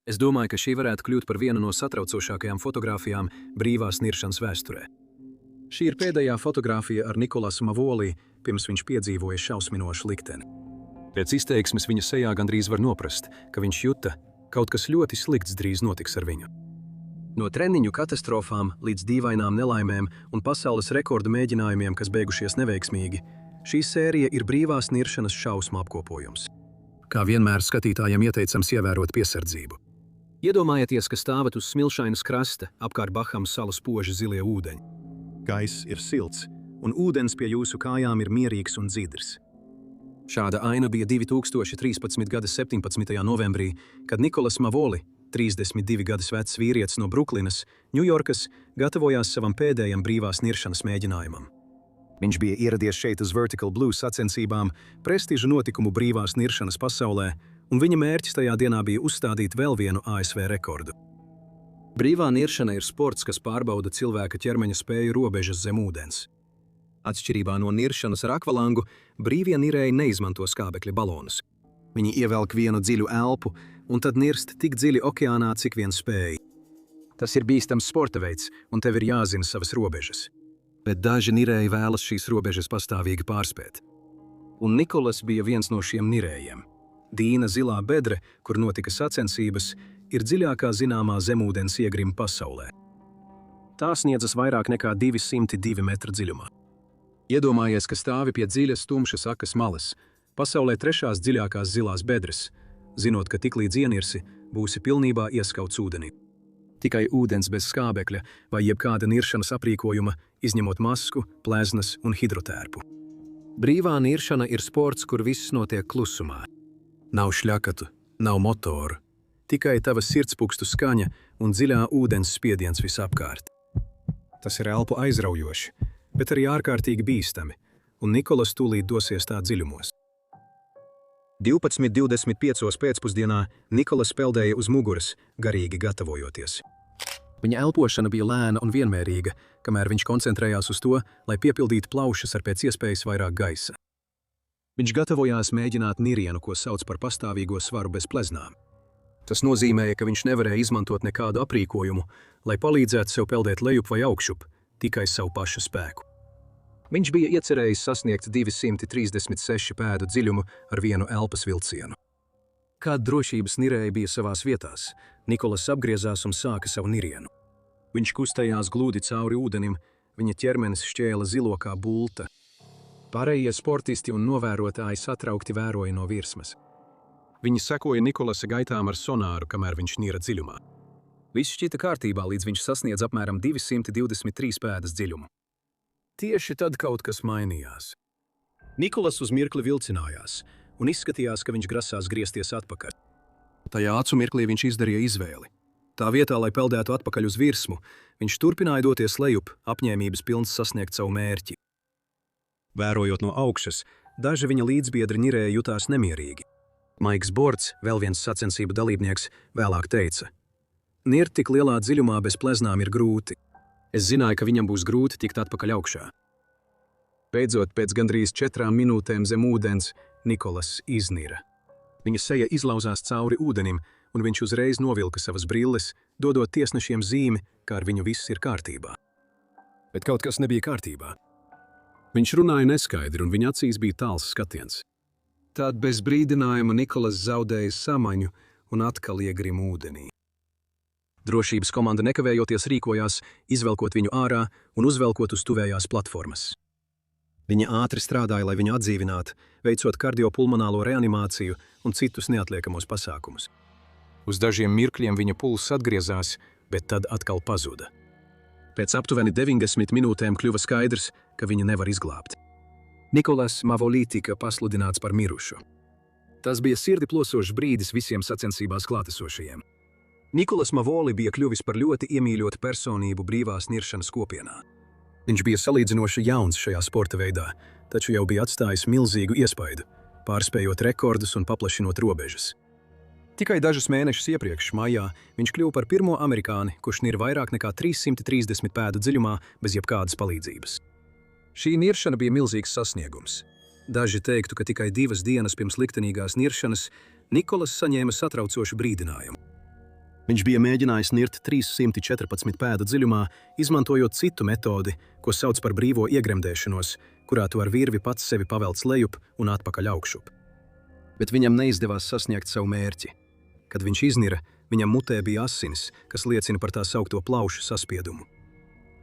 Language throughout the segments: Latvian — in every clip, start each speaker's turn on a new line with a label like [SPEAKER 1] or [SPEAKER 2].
[SPEAKER 1] Es domāju, ka šī varētu kļūt par vienu no satraucošākajām fotogrāfijām brīvās niršanas vēsturē. Šī ir pēdējā fotogrāfija ar Nikolasu Mavoli, pirms viņš piedzīvoja šausminošu likteni. Pēc izteiksmes viņa sejā gandrīz var noprast, ka viņš juta, kaut kas ļoti slikts drīz notiks ar viņu. No treniņu katastrofām līdz dīvainām nelaimēm un pasaules rekordu mēģinājumiem, kas beigušies neveiksmīgi, šī sērija ir brīvās niršanas šausmu apkopojums. Kā vienmēr skatītājiem ieteicams ievērot piesardzību. Iedomājieties, ka stāvat uz smilšainas krasta, apkārt Bahamas salu spoži zilie ūdeņi. Gaiss ir silts, un ūdens pie jūsu kājām ir mierīgs un dzidrs. Šāda aina bija 2013. gada 17. novembrī, kad Nikolas Mavoli, 32 gadus vecs vīrietis no Bruklinas, Ņujorkas, gatavojās savam pēdējam brīvās niršanas mēģinājumam. Viņš bija ieradies šeit uz Vertical Blue sacensībām, prestižu notikumu brīvās niršanas pasaulē, un viņa mērķis tajā dienā bija uzstādīt vēl vienu ASV rekordu. Brīvā niršana ir sports, kas pārbauda cilvēka ķermeņa spēju robežas zem ūdens. Atšķirībā no niršanas ar akvalangu, brīvie nirēji neizmanto skābekļa balonus. Viņi ievelk vienu dziļu elpu un tad nirst tik dziļi okeānā, cik vien spēj. Tas ir bīstams sporta veids, un tev ir jāzina savas robežas. Bet daži nirēji vēlas šīs robežas pastāvīgi pārspēt. Un Nikolas bija viens no šiem nirējiem. Dīna zilā bedre, kur notika sacensības, ir dziļākā zināmā zemūdens iegrima pasaulē. Tā sniedzas vairāk nekā 202 metru dziļumā. Iedomājies, ka stāvi pie dziļas tumšas akas malas, pasaulē trešās dziļākās zilās bedres, zinot, ka tiklīdz ienirsi, būsi pilnībā ieskauts ūdenī. Tikai ūdens bez skābekļa vai jebkāda niršanas aprīkojuma, izņemot masku, pleznas un hidrotērpu. Brīvā niršana ir sports, kur viss notiek klusumā. Nav šļakatu, nav motoru, tikai tava sirdspukstu skaņa un dziļā ūdens spiediens visapkārt. Tas ir elpu aizraujoši, bet arī ārkārtīgi bīstami, un Nikolas tūlīt dosies tā dziļumos. 12:25 pēcpusdienā Nikolas peldēja uz muguras, garīgi gatavojoties. Viņa elpošana bija lēna un vienmērīga, kamēr viņš koncentrējās uz to, lai piepildītu plaušas ar pēc iespējas vairāk gaisa. Viņš gatavojās mēģināt nirienu, ko sauc par pastāvīgo svaru bez pleznām. Tas nozīmēja, ka viņš nevarēja izmantot nekādu aprīkojumu, lai palīdzētu sev peldēt lejup vai augšup, tikai savu pašu spēku. Viņš bija iecerējis sasniegt 236 pēdu dziļumu ar vienu elpas vilcienu. Kad drošības nirēji bija savās vietās, Nikolas apgriezās un sāka savu nirienu. Viņš kustējās glūdi cauri ūdenim, viņa ķermenis šķēla zilo kā bulta. Pārējie sportisti un novērotāji satraukti vēroja no virsmas. Viņi sekoja Nikolasa gaitām ar sonāru, kamēr viņš nira dziļumā. Viss šķita kārtībā, līdz viņš sasniedz apmēram 223 pēdas dziļumu. Tieši tad kaut kas mainījās. Nikolas uz mirkli vilcinājās un izskatījās, ka viņš grasās griezties atpakaļ. Tajā acu mirklī viņš izdarīja izvēli. Tā vietā, lai peldētu atpakaļ uz virsmu, viņš turpināja doties lejup, apņēmības pilns sasniegt savu mērķi. Vērojot no augšas, daži viņa līdzbiedri nirēji jutās nemierīgi. Maiks Bords, vēl viens sacensību dalībnieks, vēlāk teica: "Nirt tik lielā dziļumā bez pleznām ir grūti. Es zināju, ka viņam būs grūti tikt atpakaļ augšā." Beidzot, pēc gandrīz 4 minūtēm zem ūdens, Nikolas iznira. Viņa seja izlauzās cauri ūdenim, un viņš uzreiz novilka savas brilles, dodot tiesnešiem zīmi, ka ar viņu viss ir kārtībā. Bet kaut kas nebija kārtībā. Viņš runāja neskaidri, un viņa acīs bija tāls skatiens. Tad bez brīdinājuma Nikolas zaudēja samaņu un atkal iegrima ūdenī. Drošības komanda nekavējoties rīkojās, izvelkot viņu ārā un uzvelkot uz tuvējās platformas. Viņa ātri strādāja, lai viņu atdzīvinātu, veicot kardiopulmonālo reanimāciju un citus neatliekamos pasākumus. Uz dažiem mirkļiem viņa pulss atgriezās, bet tad atkal pazuda. Pēc aptuveni 90 minūtēm kļuva skaidrs, ka viņu nevar izglābt. Nikolas Mavoli tika pasludināts par mirušu. Tas bija sirdi plosošs brīdis visiem sacensībās klātesošajiem. Nikolas Mavoli bija kļuvis par ļoti iemīļotu personību brīvās niršanas kopienā. Viņš bija salīdzinoši jauns šajā sporta veidā, taču jau bija atstājis milzīgu iespaidu, pārspējot rekordus un paplašinot robežas. Tikai dažus mēnešus iepriekš, maijā, viņš kļuva par pirmo amerikāni, kurš nir vairāk nekā 330 pēdu dziļumā bez jebkādas palīdzības. Šī niršana bija milzīgs sasniegums. Daži teiktu, ka tikai 2 dienas pirms liktenīgās niršanas Nikolas saņēma satraucošu brīdinājumu. Viņš bija mēģinājis nirt 314 pēdu dziļumā, izmantojot citu metodi, ko sauc par brīvo iegremdēšanos, kurā tu ar virvi pats sevi pavelc lejup un atpakaļ augšup. Bet viņam neizdevās sasniegt savu mērķi. Kad viņš iznira, viņam mutē bija asinis, kas liecina par tā saukto plaušu saspiedumu.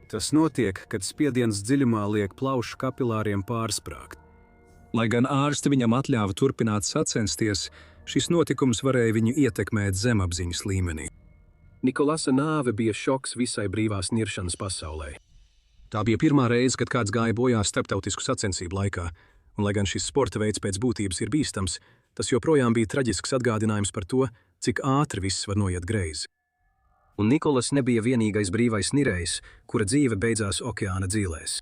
[SPEAKER 1] Tas notiek, kad spiediens dziļumā liek plaušu kapilāriem pārsprāgt. Lai gan ārsti viņam atļāva turpināt sacensties, šis notikums varēja viņu ietekmēt zemapziņas līmenī. Nikolasa nāve bija šoks visai brīvās niršanas pasaulē. Tā bija pirmā reize, kad kāds gāja bojā starptautisku sacensību laikā, un lai gan šis sporta veids pēc būtības ir bīstams, tas joprojām bija traģisks atgādinājums par to, cik ātri viss var noiet greizi. Un Nikolas nebija vienīgais brīvais nirējs, kura dzīve beidzās okeāna dzīlēs.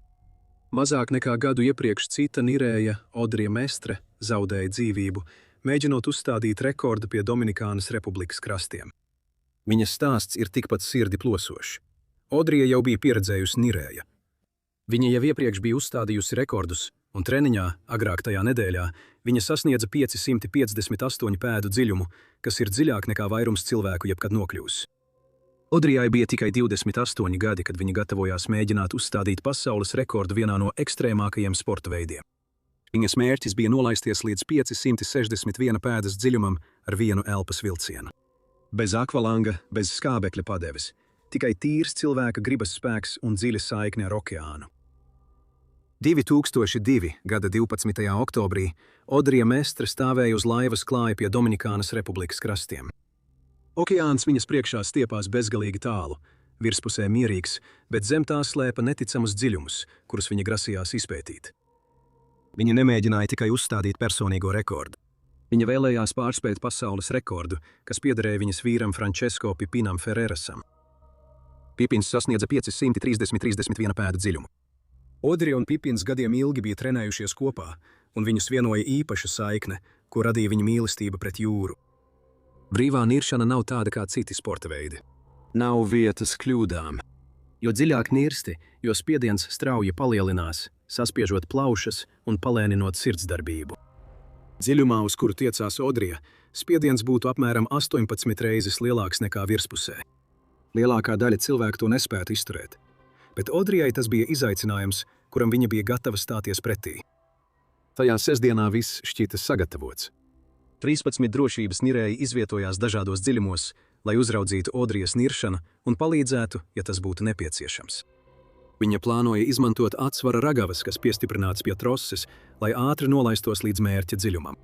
[SPEAKER 1] Mazāk nekā gadu iepriekš cita nirēja, Audrija Mestre, zaudēja dzīvību, mēģinot uzstādīt rekordu pie Dominikānas Republikas krastiem. Viņas stāsts ir tikpat sirdi plosošs. Audrija jau bija pieredzējusi nirēja. Viņa jau iepriekš bija uzstādījusi rekordus, un treniņā, agrāk tajā nedēļā, viņa sasniedza 558 pēdu dziļumu, kas ir dziļāk nekā vairums cilvēku jebkad nokļūs. Audrijai bija tikai 28 gadi, kad viņa gatavojās mēģināt uzstādīt pasaules rekordu vienā no ekstrēmākajiem sporta veidiem. Viņas mērķis bija nolaisties līdz 561 pēdas dziļumam ar vienu elpas vilcienu. Bez akvalanga, bez skābekļa padeves, tikai tīrs cilvēka gribas spēks un dziļa saikne ar okeānu. 2002. gada 12. oktobrī Audrija Mestre stāvēja uz laivas klāja pie Dominikānas Republikas krastiem. Okeāns viņas priekšā stiepās bezgalīgi tālu, virspusē mierīgs, bet zem tā slēpa neticamus dziļumus, kurus viņa grasījās izpētīt. Viņa nemēģināja tikai uzstādīt personīgo rekordu. Viņa vēlējās pārspēt pasaules rekordu, kas piederēja viņas vīram Francesco Pipinam Ferrerasam. Pipins sasniedza 531 pēdu dziļumu. Audrija un Pipins gadiem ilgi bija trenējušies kopā, un viņus vienoja īpaša saikne, ko radīja viņa mīlestība pret jūru. Brīvā niršana nav tāda kā citi sporta veidi. Nav vietas kļūdām. Jo dziļāk nirsti, jo spiediens strauji palielinās, saspiežot plaušas un palēninot sirdsdarbību. Dziļumā, uz kuru tiecās Audrija, spiediens būtu apmēram 18 reizes lielāks nekā virspusē. Lielākā daļa cilvēku to nespētu izturēt. Bet Audrijai tas bija izaicinājums, kuram viņa bija gatava stāties pretī. Tajā sestdienā viss šķita sagatavots. 13 drošības nirēji izvietojās dažādos dziļumos, lai uzraudzītu Audrijas niršanu un palīdzētu, ja tas būtu nepieciešams. Viņa plānoja izmantot atsvara ragavas, kas piestiprināts pie troses, lai ātri nolaistos līdz mērķa dziļumam.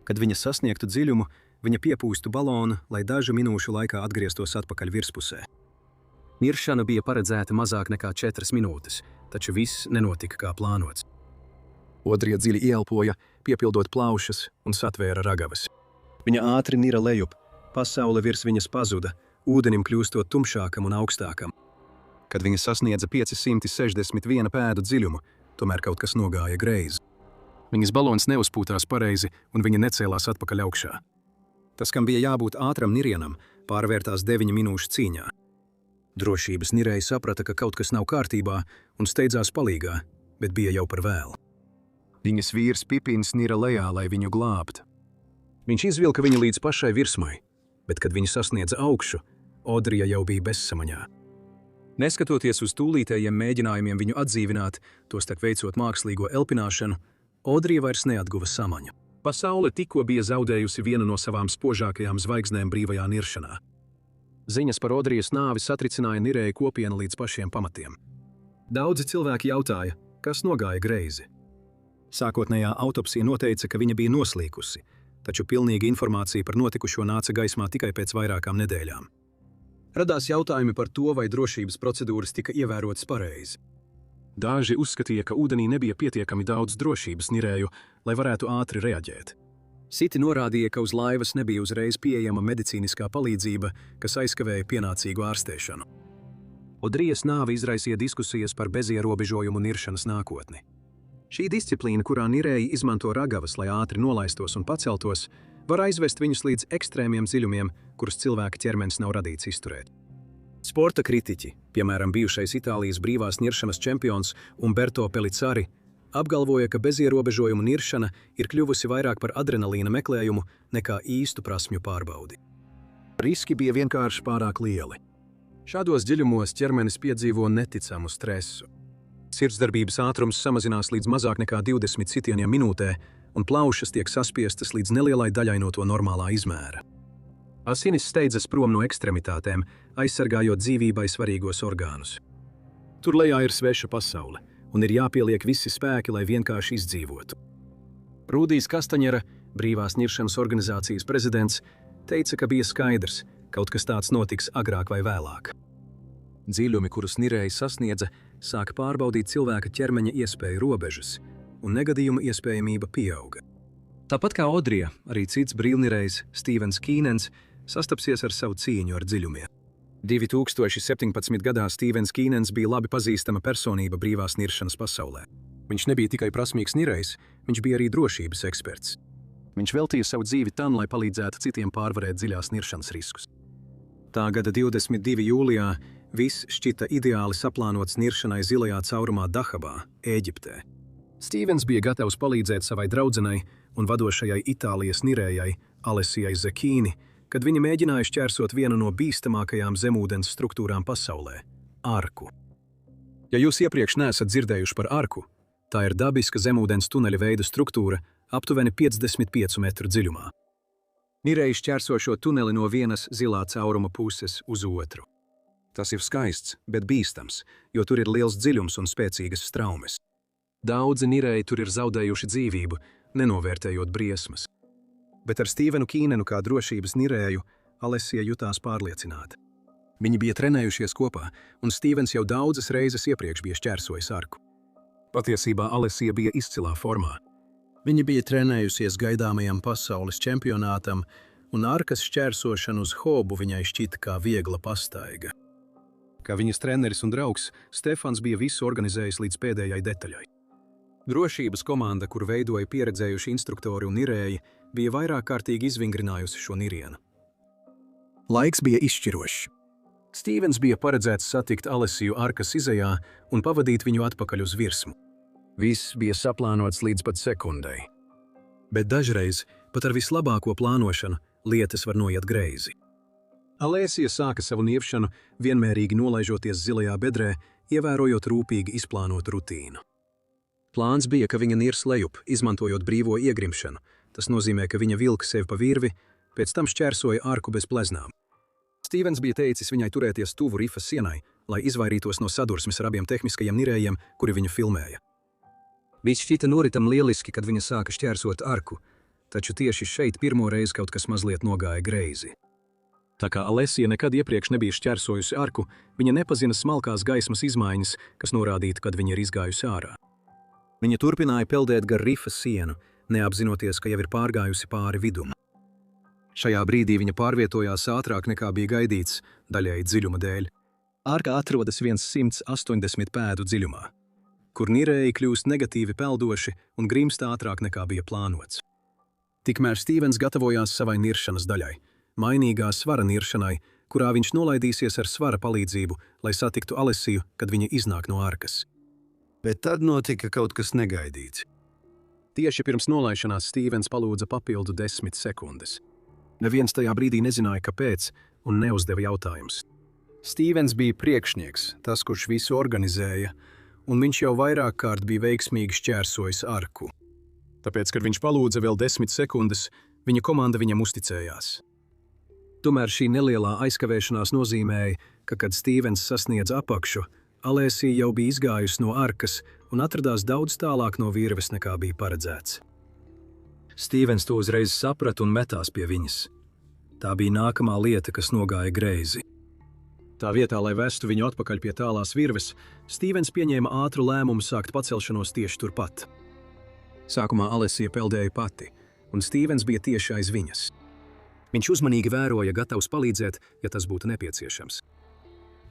[SPEAKER 1] Kad viņa sasniegtu dziļumu, viņa piepūstu balonu, lai dažu minūšu laikā atgrieztos atpakaļ virspusē. Niršana bija paredzēta mazāk nekā 4 minūtes, taču viss nenotika kā plānots. Audrija dziļi ieelpoja, piepildot plaušas un satvēra ragavas. Viņa ātri nira lejup, pasaule virs viņas pazuda, ūdenim kļūstot tumšākam un augstākam. Kad viņa sasniedza 561 pēdu dziļumu, tomēr kaut kas nogāja greizi. Viņas balons neuzpūtās pareizi, un viņa necēlās atpakaļ augšā. Tas, kam bija jābūt ātram nirienam, pārvērtās 9 minūšu cīņā. Drošības nirēji saprata, ka kaut kas nav kārtībā, un steidzās palīgā, bet bija jau par vēlu. Viņas vīrs Pipins nira lejā, lai viņu glābtu. Viņš izvilka viņu līdz pašai virsmai, bet, kad viņa sasniedza augšu, Audrija jau bija bezsamaņā. Neskatoties uz tūlītējiem mēģinājumiem viņu atdzīvināt, tostarp veicot mākslīgo elpināšanu, Audrija vairs neatguva samaņu. Pasaule tikko bija zaudējusi vienu no savām spožākajām zvaigznēm brīvajā niršanā. Ziņas par Audrijas nāvi satricināja nirēju kopienu līdz pašiem pamatiem. Daudzi cilvēki jautāja, kas nogāja greizi. Sākotnējā autopsija noteica, ka viņa bija noslīkusi, taču pilnīga informācija par notikušo nāca gaismā tikai pēc vairākām nedēļām. Radās jautājumi par to, vai drošības procedūras tika ievērotas pareizi. Daži uzskatīja, ka ūdenī nebija pietiekami daudz drošības nirēju, lai varētu ātri reaģēt. Citi norādīja, ka uz laivas nebija uzreiz pieejama medicīniskā palīdzība, kas aizkavēja pienācīgu ārstēšanu. Audrijas nāve izraisīja diskusijas par bezierobežojumu niršanas nākotni. Šī disciplīna, kurā nirēji izmanto ragavas, lai ātri nolaistos un paceltos, var aizvest viņus līdz ekstrēmiem dziļumiem, kurus cilvēka ķermenis nav radīts izturēt. Sporta kritiķi, piemēram bijušais Itālijas brīvās niršanas čempions Umberto Pellicari, apgalvoja, ka bezierobežojumu niršana ir kļuvusi vairāk par adrenalīna meklējumu nekā īstu prasmju pārbaudi. Riski bija vienkārši pārāk lieli. Šādos dziļumos ķermenis piedzīvo neticamu stresu. Sirdsdarbības ātrums samazinās līdz mazāk nekā 20 sitieniem minūtē, un plaušas tiek saspiestas līdz nelielai daļai no to normālā izmēra. Asinis steidzas prom no ekstremitātēm, aizsargājot dzīvībai svarīgos orgānus. Tur lejā ir sveša pasaule, un ir jāpieliek visi spēki, lai vienkārši izdzīvotu. Rūdijs Kastaņera, brīvās ņiršanas organizācijas prezidents, teica, ka bija skaidrs, kaut kas tāds notiks agrāk vai vēlāk. Dziļumi, kurus nirēji sasniedza, sāka pārbaudīt cilvēka ķermeņa iespēju robežas, un negadījuma iespējamība pieauga. Tāpat kā Odrija, arī cits brīvnirējs, Stīvens Kīnens, sastapsies ar savu cīņu ar dziļumiem. 2017. gadā Stīvens Kīnens bija labi pazīstama personība brīvās niršanas pasaulē. Viņš nebija tikai prasmīgs nirējs, viņš bija arī drošības eksperts. Viņš veltīja savu dzīvi tam, lai palīdzētu citiem pārvarēt dziļās niršanas riskus. Tā gada 22. jūlijā viss šķita ideāli saplānots niršanai zilajā caurumā Dahabā, Ēģiptē. Stīvens bija gatavs palīdzēt savai draudzenei un vadošajai Itālijas nirējai Alessijai Zekīni, kad viņa mēģināja šķērsot vienu no bīstamākajām zemūdens struktūrām pasaulē – arku. Ja jūs iepriekš neesat dzirdējuši par arku, tā ir dabiska zemūdens tuneļa veida struktūra aptuveni 55 metru dziļumā. Nirēji šķērso šo tuneli no vienas zilā cauruma puses uz otru. Tas ir skaists, bet bīstams, jo tur ir liels dziļums un spēcīgas straumes. Daudzi nirēji tur ir zaudējuši dzīvību, nenovērtējot briesmas. Bet ar Stīvenu Kīnenu kā drošības nirēju Alessija jutās pārliecināta. Viņi bija trenējušies kopā, un Stīvens jau daudzas reizes iepriekš bija šķērsojis arku. Patiesībā Alessija bija izcilā formā. Viņa bija trenējusies gaidāmajam pasaules čempionātam, un arkas šķērsošana uz hobu viņai šķita kā viegla pastaiga. Kā viņas treneris un draugs, Stefans bija visu organizējis līdz pēdējai detaļai. Drošības komanda, kur veidoja pieredzējuši instruktori un nirēji, bija vairāk kārtīgi izvingrinājusi šo nirienu. Laiks bija izšķirošs. Stīvens bija paredzēts satikt Alessiju arkas izejā un pavadīt viņu atpakaļ uz virsmu. Viss bija saplānots līdz pat sekundei. Bet dažreiz, pat ar vislabāko plānošanu, lietas var noiet greizi. Alessija sāka savu nievšanu, vienmērīgi nolaižoties zilajā bedrē, ievērojot rūpīgi izplānotu rutīnu. Plāns bija, ka viņa nirs lejup, izmantojot brīvo iegrimšanu. Tas nozīmē, ka viņa vilka sevi pa virvi, pēc tam šķērsoja arku bez pleznām. Stīvens bija teicis viņai turēties tuvu rifa sienai, lai izvairītos no sadursmes ar abiem tehniskajiem nirējiem, kuri viņu filmēja. Viss šķita noritam lieliski, kad viņa sāka šķērsot arku, taču tieši šeit pirmo reizi kaut kas mazliet nogāja greizi. Tā kā Alessija nekad iepriekš nebija šķērsojusi arku, viņa nepazina smalkās gaismas izmaiņas, kas norādītu, kad viņa ir izgājusi ārā. Viņa turpināja peldēt gar rifa sienu, neapzinoties, ka jau ir pārgājusi pāri vidum. Šajā brīdī viņa pārvietojās ātrāk nekā bija gaidīts, daļēji dziļuma dēļ. Arka atrodas 180 pēdu dziļumā, kur nirēji kļūst negatīvi peldoši un grimst ātrāk nekā bija plānots. Tikmēr Stīvens gatavojās savai niršanas daļai, mainīgā svara niršanai, kurā viņš nolaidīsies ar svara palīdzību, lai satiktu Alessiju, kad viņa iznāk no arkas. Bet tad notika kaut kas negaidīts. Tieši pirms nolaišanās Stīvens palūdza papildu 10 sekundes. Neviens tajā brīdī nezināja, kāpēc, un neuzdeva jautājumus. Stīvens bija priekšnieks, tas, kurš visu organizēja, un viņš jau vairāk kārt bija veiksmīgi šķērsojis arku. Tāpēc, kad viņš palūdza vēl 10 sekundes, viņa komanda viņam uzticējās. Tomēr šī nelielā aizkavēšanās nozīmēja, ka, kad Stīvens sasniedz apakšu, Alessija jau bija izgājusi no arkas un atradās daudz tālāk no virves nekā bija paredzēts. Stīvens to uzreiz saprata un metās pie viņas. Tā bija nākamā lieta, kas nogāja greizi. Tā vietā, lai vestu viņu atpakaļ pie tālās virves, Stīvens pieņēma ātru lēmumu sākt pacelšanos tieši turpat. Sākumā Alessija peldēja pati, un Stīvens bija tieši aiz viņas. Viņš uzmanīgi vēroja, gatavs palīdzēt, ja tas būtu nepieciešams.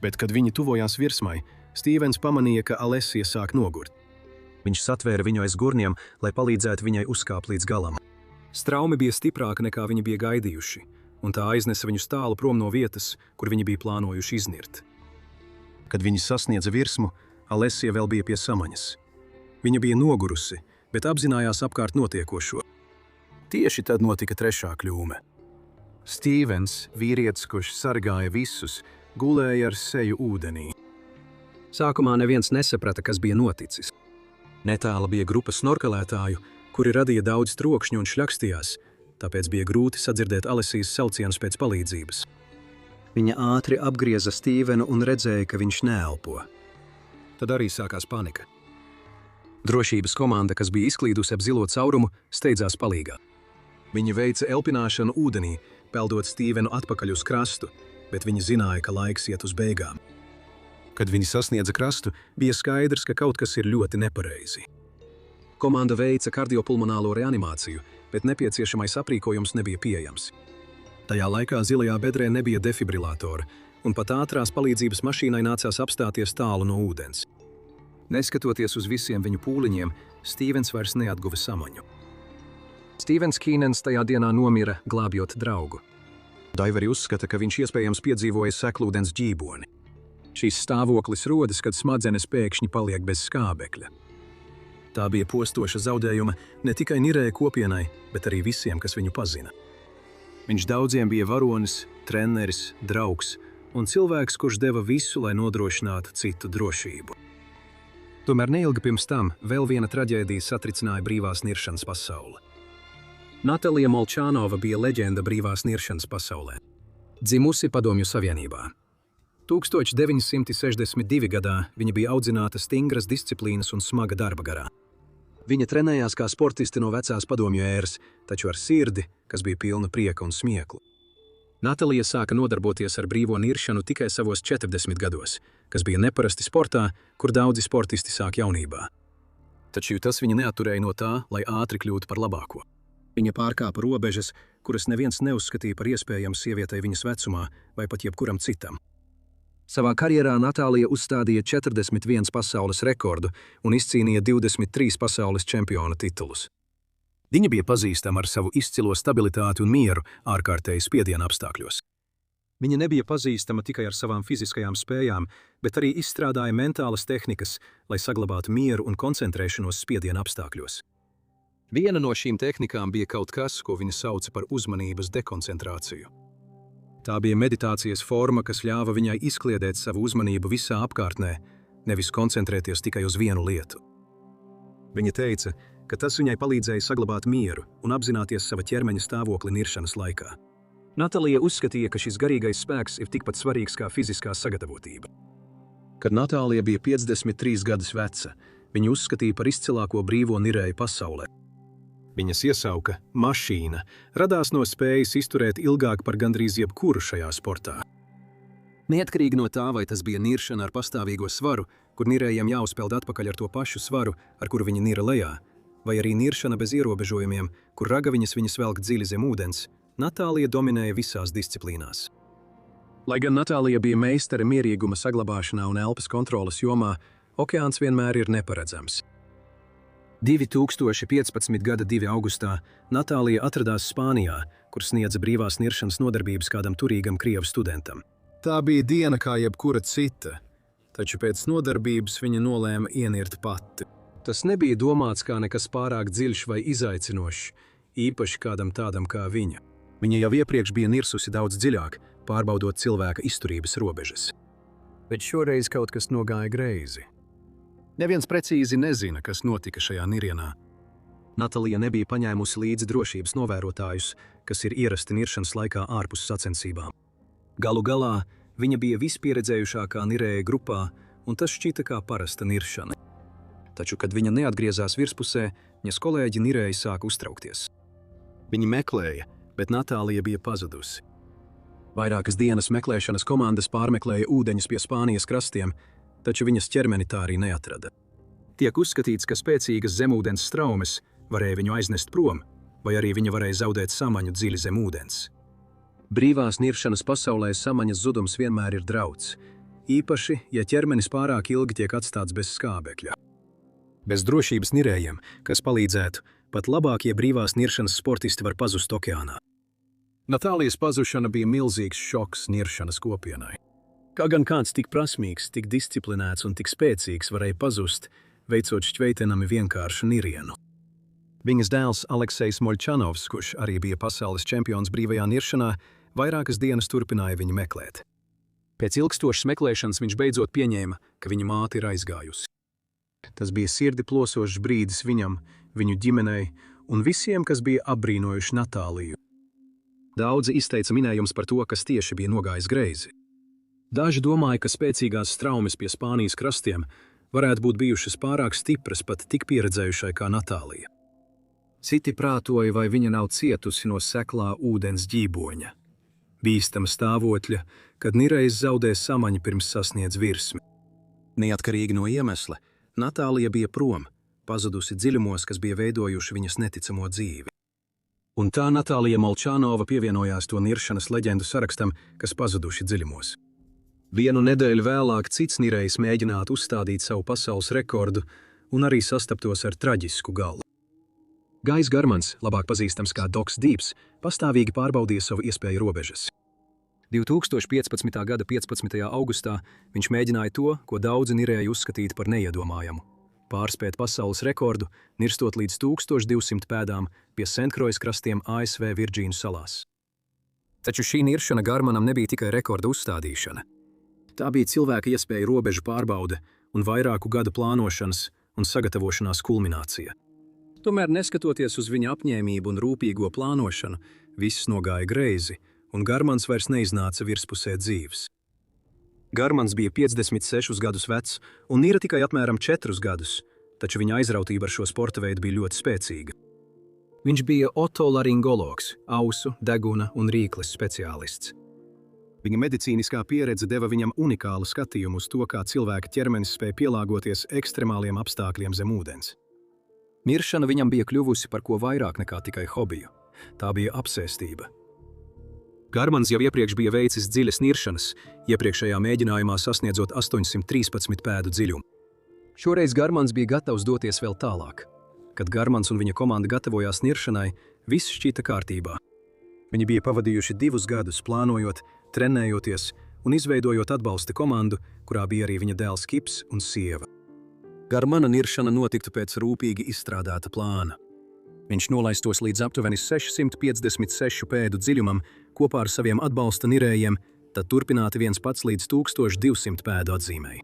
[SPEAKER 1] Bet, kad viņi tuvojās virsmai, Stīvens pamanīja, ka Alessija sāk nogurt. Viņš satvēra viņu aiz gurniem, lai palīdzētu viņai uzkāpt līdz galam. Straumi bija stiprāka nekā viņi bija gaidījuši, un tā aiznesa viņu tālu prom no vietas, kur viņi bija plānojuši iznirt. Kad viņi sasniedza virsmu, Alessija vēl bija pie samaņas. Viņa bija nogurusi, bet apzinājās apkārt notiekošo. Tieši tad notika trešā kļūme. Stīvens, vīrietis, kurš sargāja visus, gulēja ar seju ūdenī. Sākumā neviens nesaprata, kas bija noticis. Netālu bija grupa snorkelētāju, kuri radīja daudz trokšņu un šļakstījās, tāpēc bija grūti sadzirdēt Alisijas saucienus pēc palīdzības. Viņa ātri apgrieza Stīvenu un redzēja, ka viņš neelpo. Tad arī sākās panika. Drošības komanda, kas bija izklīdusi ap zilo caurumu, steidzās palīgā. Viņi veica elpināšanu ūdenī, peldot Stīvenu atpakaļ uz krastu, bet viņi zināja, ka laiks iet uz beigām. Kad viņi sasniedza krastu, bija skaidrs, ka kaut kas ir ļoti nepareizi. Komanda veica kardiopulmonālo reanimāciju, bet nepieciešamais aprīkojums nebija pieejams. Tajā laikā zilajā bedrē nebija defibrilatora, un pat ātrās palīdzības mašīnai nācās apstāties tālu no ūdens. Neskatoties uz visiem viņu pūliņiem, Stīvens vairs neatguva samaņu. Stīvens Kīnens tajā dienā nomira, glābjot draugu. Daiveri uzskata, ka viņš iespējams piedzīvoja seklūdens ģīboni. Šīs stāvoklis rodas, kad smadzenes pēkšņi paliek bez skābekļa. Tā bija postoša zaudējuma ne tikai Nirēja kopienai, bet arī visiem, kas viņu pazina. Viņš daudziem bija varonis, treneris, draugs un cilvēks, kurš deva visu, lai nodrošinātu citu drošību. Tomēr neilgi pirms tam vēl viena traģēdija satricināja brīvās niršanas pasauli. Natalija Molčānova bija leģenda brīvās niršanas pasaulē. Dzimusi Padomju Savienībā. 1962. gadā viņa bija audzināta stingras disciplīnas un smaga darba garā. Viņa trenējās kā sportisti no vecās padomju ēras, taču ar sirdi, kas bija pilna prieka un smieklu. Natalija sāka nodarboties ar brīvo niršanu tikai savos 40 gados, kas bija neparasti sportā, kur daudzi sportisti sāk jaunībā. Taču tas viņa neatturēja no tā, lai ātri kļūtu par labāko. Viņa pārkāpa robežas, kuras neviens neuzskatīja par iespējamu sievietei viņas vecumā vai pat jebkuram citam. Savā karjerā Natālija uzstādīja 41 pasaules rekordu un izcīnīja 23 pasaules čempiona titulus. Viņa bija pazīstama ar savu izcilo stabilitāti un mieru ārkārtēji spiediena apstākļos. Viņa nebija pazīstama tikai ar savām fiziskajām spējām, bet arī izstrādāja mentālas tehnikas, lai saglabātu mieru un koncentrēšanos spiediena apstākļos. Viena no šīm tehnikām bija kaut kas, ko viņa sauca par uzmanības dekoncentrāciju. Tā bija meditācijas forma, kas ļāva viņai izkliedēt savu uzmanību visā apkārtnē, nevis koncentrēties tikai uz vienu lietu. Viņa teica, ka tas viņai palīdzēja saglabāt mieru un apzināties sava ķermeņa stāvokli niršanas laikā. Natalija uzskatīja, ka šis garīgais spēks ir tikpat svarīgs kā fiziskā sagatavotība. Kad Natālija bija 53 gadus veca, viņa uzskatīja par izcilāko brīvo nirēju pasaulē. Viņas iesauka mašīna radās no spējas izturēt ilgāk par gandrīz jebkuru šajā sportā. Neatkarīgi no tā, vai tas bija niršana ar pastāvīgo svaru, kur nirējiem jāuzpeld atpakaļ ar to pašu svaru, ar kuru viņi nira lejā, vai arī niršana bez ierobežojumiem, kur ragaviņas viņas velk dziļi zem ūdens, Natālija dominēja visās disciplīnās. Lai gan Natālija bija meistare mierīguma saglabāšanā un elpas kontroles jomā, okeāns vienmēr ir neparedzams. 2015. gada 2. augustā Natālija atradās Spānijā, kur sniedza brīvās niršanas nodarbības kādam turīgam krievu studentam. Tā bija diena kā jebkura cita, taču pēc nodarbības viņa nolēma ienirt pati. Tas nebija domāts kā nekas pārāk dziļš vai izaicinošs, īpaši kādam tādam kā viņa. Viņa jau iepriekš bija nirsusi daudz dziļāk, pārbaudot cilvēka izturības robežas. Bet šoreiz kaut kas nogāja greizi. Neviens precīzi nezina, kas notika šajā nirienā. Natalija nebija paņēmusi līdzi drošības novērotājus, kas ir ierasti niršanas laikā ārpus sacensībām. Galu galā viņa bija vispieredzējušākā nirēja grupā, un tas šķita kā parasta niršana. Taču, kad viņa neatgriezās virspusē, viņas kolēģi nirēji sāka uztraukties. Viņi meklēja, bet Natālija bija pazudusi. Vairākas dienas meklēšanas komandas pārmeklēja ūdeņus pie Spānijas krastiem, taču viņas ķermeni tā arī neatrada. Tiek uzskatīts, ka spēcīgas zemūdens straumes varēja viņu aiznest prom, vai arī viņa varēja zaudēt samaņu dziļi zem ūdens. Brīvās niršanas pasaulē samaņas zudums vienmēr ir drauds, īpaši, ja ķermenis pārāk ilgi tiek atstāts bez skābekļa. Bez drošības nirējiem, kas palīdzētu, pat labākie brīvās niršanas sportisti var pazust okeānā. Natālijas pazušana bija milzīgs šoks niršanas kopienai. Kā gan kāds tik prasmīgs, tik disciplinēts un tik spēcīgs varēja pazust, veicot šķveitenami vienkāršu nirienu. Viņas dēls Aleksejs Moļčanovs, kurš arī bija pasaules čempions brīvajā niršanā, vairākas dienas turpināja viņu meklēt. Pēc ilgstošas meklēšanas viņš beidzot pieņēma, ka viņa māte ir aizgājusi. Tas bija sirdi plosošs brīdis viņam, viņu ģimenei un visiem, kas bija apbrīnojuši Natāliju. Daudzi izteica minējums par to, kas tieši bija nogājis greizi. Daži domāja, ka spēcīgās straumes pie Spānijas krastiem varētu būt bijušas pārāk stipras pat tik pieredzējušai kā Natālija. Citi prātoja, vai viņa nav cietusi no seklā ūdens ģīboņa. Bīstama stāvokļa, kad Nireis zaudē samaņu pirms sasniedz virsmi. Neatkarīgi no iemesla, Natālija bija prom, pazudusi dziļumos, kas bija veidojuši viņas neticamo dzīvi. Un tā Natālija Molčanova pievienojās to niršanas leģendu sarakstam, kas pazuduši dziļumos. Vienu nedēļu vēlāk cits Nireis mēģinātu uzstādīt savu pasaules rekordu un arī sastaptos ar traģisku galu. Gajs Garmans, labāk pazīstams kā Doks Dīps, pastāvīgi pārbaudīja savu iespēju robežas. 2015. gada 15. augustā viņš mēģināja to, ko daudzi nirēji uzskatītu par neiedomājamu – pārspēt pasaules rekordu, nirstot līdz 1200 pēdām pie Sentkrojas krastiem ASV Virģīnu salās. Taču šī niršana Garmanam nebija tikai rekorda uzstādīšana. Tā bija cilvēka iespēja robežu pārbaude un vairāku gadu plānošanas un sagatavošanās kulminācija. Tomēr, neskatoties uz viņa apņēmību un rūpīgo plānošanu, viss nogāja greizi, un Garmans vairs neiznāca virspusē dzīves. Garmans bija 56 gadus vecs un Nira tikai apmēram 4 gadus, taču viņa aizrautība ar šo sporta veidu bija ļoti spēcīga. Viņš bija otolaringologs, ausu, deguna un rīkles speciālists. Viņa medicīniskā pieredze deva viņam unikālu skatījumu uz to, kā cilvēka ķermenis spēja pielāgoties ekstremāliem apstākļiem zem ūdens. Niršana viņam bija kļuvusi par ko vairāk nekā tikai hobiju. Tā bija apsēstība. Garmans jau iepriekš bija veicis dziļas niršanas, iepriekšējā mēģinājumā sasniedzot 813 pēdu dziļumu. Šoreiz Garmans bija gatavs doties vēl tālāk. Kad Garmans un viņa komanda gatavojās niršanai, viss šķita kārtībā. Viņi bija pavadījuši 2 gadus plānojot, trenējoties un izveidojot atbalsta komandu, kurā bija arī viņa dēls Kips un sieva. Garmana niršana notiktu pēc rūpīgi izstrādāta plāna. Viņš nolaistos līdz aptuveni 656 pēdu dziļumam kopā ar saviem atbalsta nirējiem, tad turpinātu viens pats līdz 1200 pēdu atzīmei.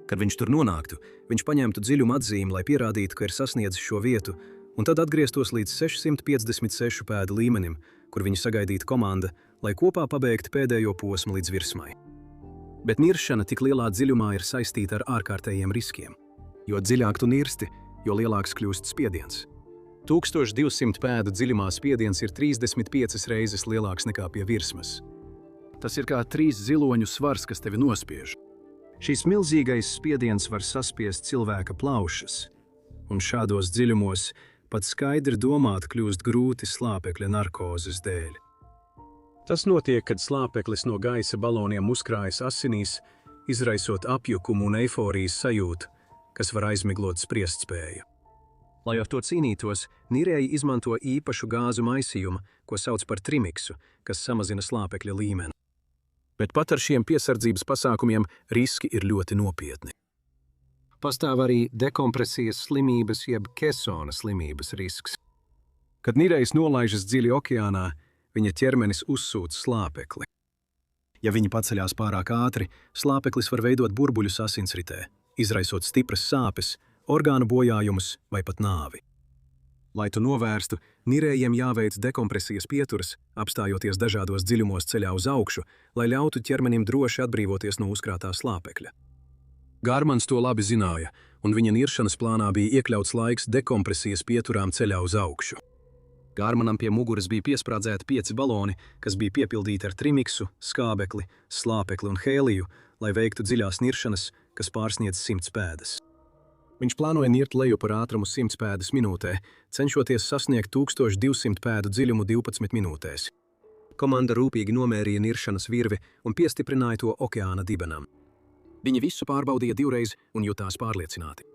[SPEAKER 1] Kad viņš tur nonāktu, viņš paņemtu dziļumu atzīmi, lai pierādītu, ka ir sasniedzis šo vietu, un tad atgrieztos līdz 656 pēdu līmenim, kur viņu sagaidītu komanda, lai kopā pabeigtu pēdējo posmu līdz virsmai. Bet niršana tik lielā dziļumā ir saistīta ar ārkārtējiem riskiem. Jo dziļāk tu nirsti, jo lielāks kļūst spiediens. 1200 pēdu dziļumā spiediens ir 35 reizes lielāks nekā pie virsmas. Tas ir kā 3 ziloņu svars, kas tevi nospiež. Šis milzīgais spiediens var saspiest cilvēka plaušas, un šādos dziļumos pat skaidri domāt kļūst grūti slāpekļa narkozes dēļ. Tas notiek, kad slāpeklis no gaisa baloniem uzkrājas asinīs, izraisot apjukumu un eiforijas sajūtu, kas var aizmiglot spriestspēju. Lai ar to cīnītos, nirēji izmanto īpašu gāzu maisījumu, ko sauc par trimiksu, kas samazina slāpekļa līmeni. Bet pat ar šiem piesardzības pasākumiem riski ir ļoti nopietni. Pastāv arī dekompresijas slimības jeb Kesona slimības risks. Kad nirējs nolaižas dziļi okeānā, viņa ķermenis uzsūc slāpekli. Ja viņa paceļās pārāk ātri, slāpeklis var veidot burbuļus asinsritē, izraisot stipras sāpes, orgānu bojājumus vai pat nāvi. Lai to novērstu, nirējiem jāveic dekompresijas pieturas, apstājoties dažādos dziļumos ceļā uz augšu, lai ļautu ķermenim droši atbrīvoties no uzkrātā slāpekļa. Garmans to labi zināja, un viņa niršanas plānā bija iekļauts laiks dekompresijas pieturām ceļā uz augšu. Garmanam pie muguras bija piesprādzēti 5 baloni, kas bija piepildīti ar trimiksu, skābekli, slāpekli un hēliju, lai veiktu dziļās niršanas, kas pārsniedz 100 pēdas. Viņš plānoja nirt leju par ātrumu 100 pēdas minūtē, cenšoties sasniegt 1200 pēdu dziļumu 12 minūtēs. Komanda rūpīgi nomērīja niršanas virvi un piestiprināja to okeāna dibenam. Viņi visu pārbaudīja 2 reizes un jutās pārliecināti.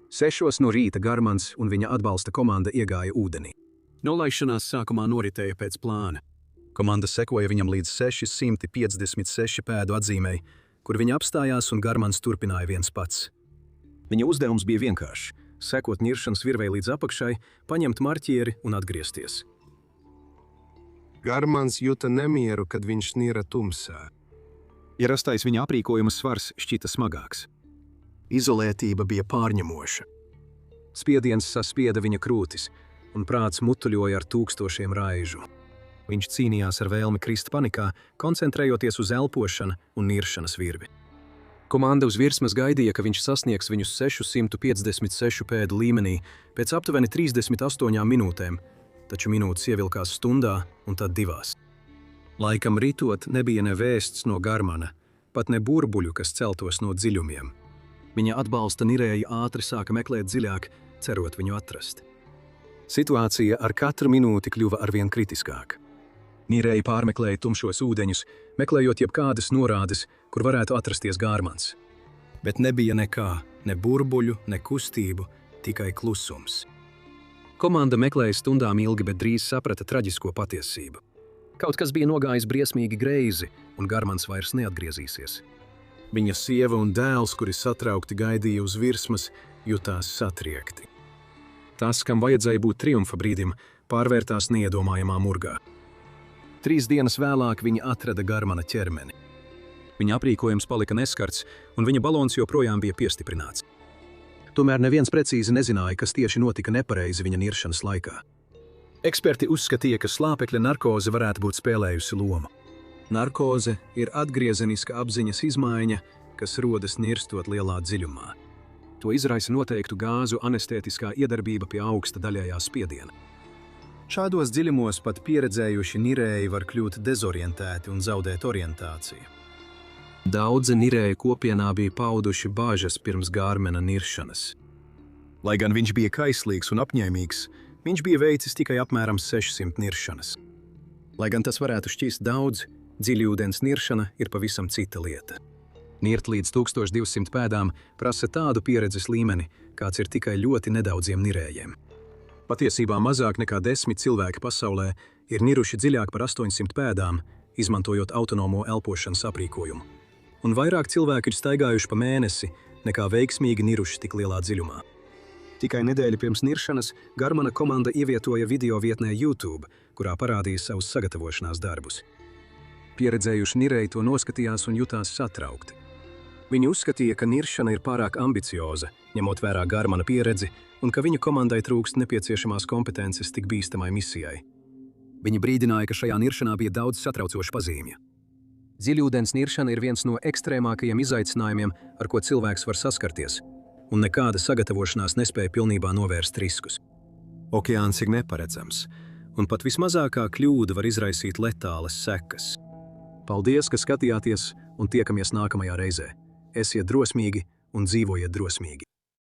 [SPEAKER 1] 6 no rīta Garmans un viņa atbalsta komanda iegāja ūdenī. Nolaišanās sākumā noritēja pēc plāna. Komanda sekoja viņam līdz 656 pēdu atzīmei, kur viņa apstājās un Garmans turpināja viens pats. Viņa uzdevums bija vienkāršs sekot niršanas virvei līdz apakšai, paņemt marķieri un atgriezties.
[SPEAKER 2] Garmans jūta nemieru, kad viņš nira tumsā.
[SPEAKER 1] Ierastais viņa aprīkojuma svars šķita smagāks.
[SPEAKER 3] Izolētība bija pārņemoša.
[SPEAKER 1] Spiediens saspieda viņa krūtis, un prāts mutuļoja ar tūkstošiem raižu. Viņš cīnījās ar vēlmi krist panikā, koncentrējoties uz elpošanu un niršanas virvi. Komanda uz virsmas gaidīja, ka viņš sasniegs viņus 656 pēdu līmenī pēc aptuveni 38 minūtēm, taču minūtes ievilkās stundā un tad 2. Laikam ritot nebija ne vēsts no Garmana, pat ne burbuļu, kas celtos no dziļumiem. Viņa atbalsta nirēji ātri sāka meklēt dziļāk, cerot viņu atrast. Situācija ar katru minūti kļuva arvien kritiskāka. Nirēji pārmeklēja tumšos ūdeņus, meklējot jebkādas norādes, kur varētu atrasties Garmans. Bet nebija nekā, ne burbuļu, ne kustību, tikai klusums. Komanda meklēja stundām ilgi, bet drīz saprata traģisko patiesību. Kaut kas bija nogājis briesmīgi greizi, un Garmans vairs neatgriezīsies. Viņa sieva un dēls, kuri satraukti gaidīja uz virsmas, jutās satriekti. Tas, kam vajadzēja būt triumfa brīdim, pārvērtās neiedomājamā murgā. 3 dienas vēlāk viņa atrada Garmana ķermeni. Viņa aprīkojums palika neskarts, un viņa balons joprojām bija piestiprināts. Tomēr neviens precīzi nezināja, kas tieši notika nepareizi viņa niršanas laikā. Eksperti uzskatīja, ka slāpekļa narkoze varētu būt spēlējusi lomu. Narkoze ir atgriezeniska apziņas izmaiņa, kas rodas nirstot lielā dziļumā. To izraisa noteiktu gāzu anestētiskā iedarbība pie augsta daļējā spiediena. Šādos dziļumos pat pieredzējuši nirēji var kļūt dezorientēti un zaudēt orientāciju. Daudzi nirēju kopienā bija pauduši bāžas pirms Garmana niršanas. Lai gan viņš bija kaislīgs un apņēmīgs, viņš bija veicis tikai apmēram 600 niršanas. Lai gan tas varētu šķist daudz, dziļūdens niršana ir pavisam cita lieta. Nirt līdz 1200 pēdām prasa tādu pieredzes līmeni, kāds ir tikai ļoti nedaudziem nirējiem. Patiesībā mazāk nekā 10 cilvēki pasaulē ir niruši dziļāk par 800 pēdām, izmantojot autonomo elpošanas aprīkojumu. Un vairāk cilvēki ir staigājuši pa mēnesi, nekā veiksmīgi niruši tik lielā dziļumā. Tikai nedēļu pirms niršanas Garmana komanda ievietoja video vietnē YouTube, kurā parādīja savus sagatavošanās darbus. Pieredzējuši nirēji to noskatījās un jutās satraukti. Viņi uzskatīja, ka niršana ir pārāk ambicioza, ņemot vērā Garmana pieredzi, un ka viņu komandai trūkst nepieciešamās kompetences tik bīstamai misijai. Viņi brīdināja, ka šajā niršanā bija daudz satraucošu pazīmju. Dziļūdens niršana ir viens no ekstrēmākajiem izaicinājumiem, ar ko cilvēks var saskarties, un nekāda sagatavošanās nespēja pilnībā novērst riskus. Okeāns ir neparedzams, un pat vismazākā kļūda var izraisīt letālas sekas. Paldies, ka skatījāties, un tiekamies nākamajā reizē. Esiet drosmīgi un dzīvojiet drosmīgi!